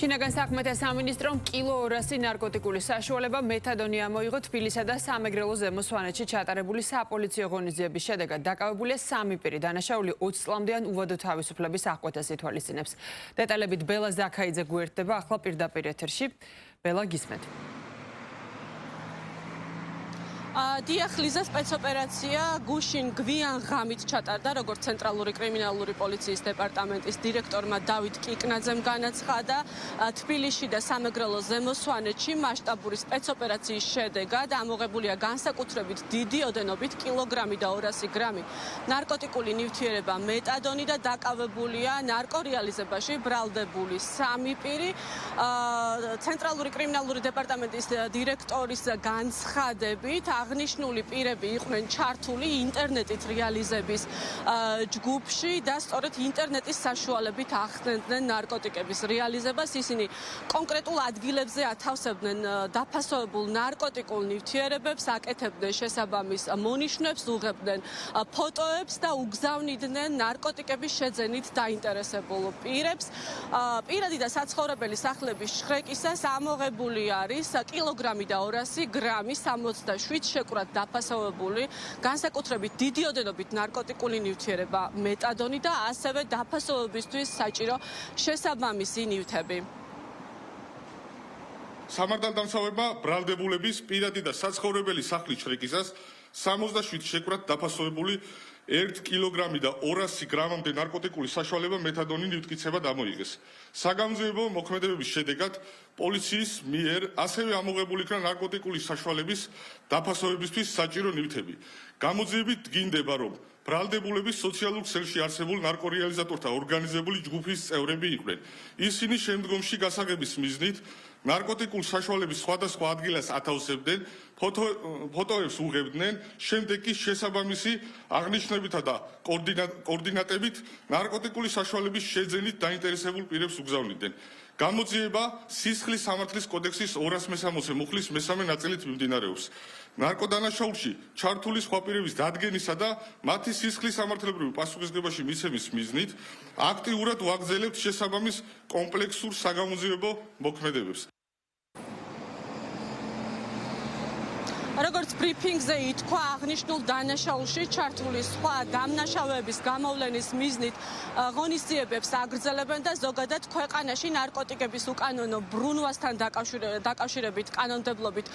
შინაგან საქმეთა სამინისტრომ კილო 200 ნარკოტიკული საშუალება მეთადონი ამოიღო თბილისსა და სამეგრელო ზემო სვანეთში ჩატარებული საპოლიციო ღონისძიების შედეგად დაკავებულია 3 პირი. დანაშაული 20 წლამდეან უვადო თავისუფლების აღკვეთას ითვალისწინებს. დეტალებით ბელა ზაქაიძე გვერდება ახლა პირდაპირ ეთერში. ბელა, გისმენთ. დიახ, ლიზა, სპეცოპერაცია გუშინ გვიან ღამით ჩატარდა, როგორც ცენტრალური კრიმინალური პოლიციის დეპარტამენტის დირექტორმა დავით კიკნაძემ განაცხადა, თბილისში და სამეგრელო ზემო სვანეთში მასშტაბური სპეცოპერაციის შედეგად ამოღებულია განსაკუთრებით დიდი ოდენობით კილოგრამი და 200 გრამი ნარკოტიკული ნივთიერება მეტადონი და დაკავებულია ნარკორეალიზებაში ბრალდებული 3 პირი. ცენტრალური კრიმინალური დეპარტამენტის დირექტორის განცხადებით აღნიშნული პირები იყვნენ ჩართული ინტერნეტით რეალიზების ჯგუფში და სწორედ ინტერნეტის საშუალებით ახდენდნენ ნარკოტიკების რეალიზებას. ისინი კონკრეტულ ადგილებზე ათავსებდნენ დაფასოვებულ ნარკოტიკულ ნივთიერებებს, აკეთებდნენ შესაბამის მონიშნებს, უღებდნენ ფოტოებს და უგზავნიდნენ ნარკოტიკების შეძენით დაინტერესებულ პირებს. პირადი და საცხოვრებელი სახლების შხრეკისას ამოღებული არის კილოგრამი და 200 გრამი 67 შეკვრად დაფასოვებული განსაკუთრებით დიდი ოდენობით ნარკოტიკული ნივთიერება მეტადონი და ასევე დაფასოვებისთვის საჭირო შესაბამისი ნივთები. სამართალდამცავება ბრალდებულების პირადი და საცხოვრებელი სახლის შრეკისას 67 შეკვრად დაფასოვებული 1 კილოგრამი და 200 გრამამდე ნარკოტიკული საშუალება მეთადონი ნივთკიცებად ამოიღეს. საგამოძიებო მოქმედებების შედეგად პოლიციის მიერ ასევე ამოღებული იქნა ნარკოტიკული საშუალების დაფასოვებისთვის საჭირო ნივთები. გამოძიებით დგინდება, რომ ბრალდებულების სოციალურ ქსელში არსებულ ნარკორეალიზატორთა ორგანიზებული ჯგუფის წევრები იყვნენ. ისინი შემდგომში გასაღების მიზნით ნარკოტიკულ საშუალების სხვადასხვა ადგილას ათავსებდნენ, ფოტოებს უღებდნენ, შემდეგ კი შესაბამისი აღნიშნებითა და კოორდინატებით ნარკოტიკული საშუალების შეძენით დაინტერესებულ პირებს უგზავნიდნენ. გამოძიება სისხლის სამართლის კოდექსის 260 მუხლის მესამე ნაწილით მიმდინარეობს. ნარკოდანაშაულში ჩართული სხვა პირების დადგენისა და მათი სისხლის სამართლებრივი პასუხისმგებაში მიცემის მიზნით აქტიურად ვაგრძელებთ შესაბამის კომპლექსურ საგამოძიებო მოქმედებებს. როგორც ბრიფინგზე ითქვა, აღნიშნულ დანაშაულში ჩართული სხვა დამნაშავეების გამოვლენის მიზნით ღონისძიებებს აგრძელებენ და ზოგადად ქვეყანაში ნარკოტიკების უკანონო ბრუნვასთან დაკავშირებით კანონმდებლობით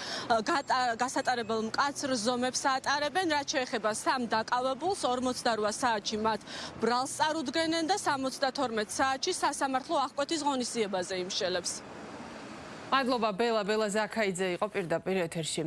გასატარებელ მკაცრ ზომებს ატარებენ, რაც შეეხება 3 დაკავებულს 48 საათში მათ ბრალს წარუდგენენ და 72 საათში სასამართლო აღკვეთის ღონისძიებაზე იმშელებს. მადლობა ბელა ზაქაიძე იყო პირდაპირ ეთერში.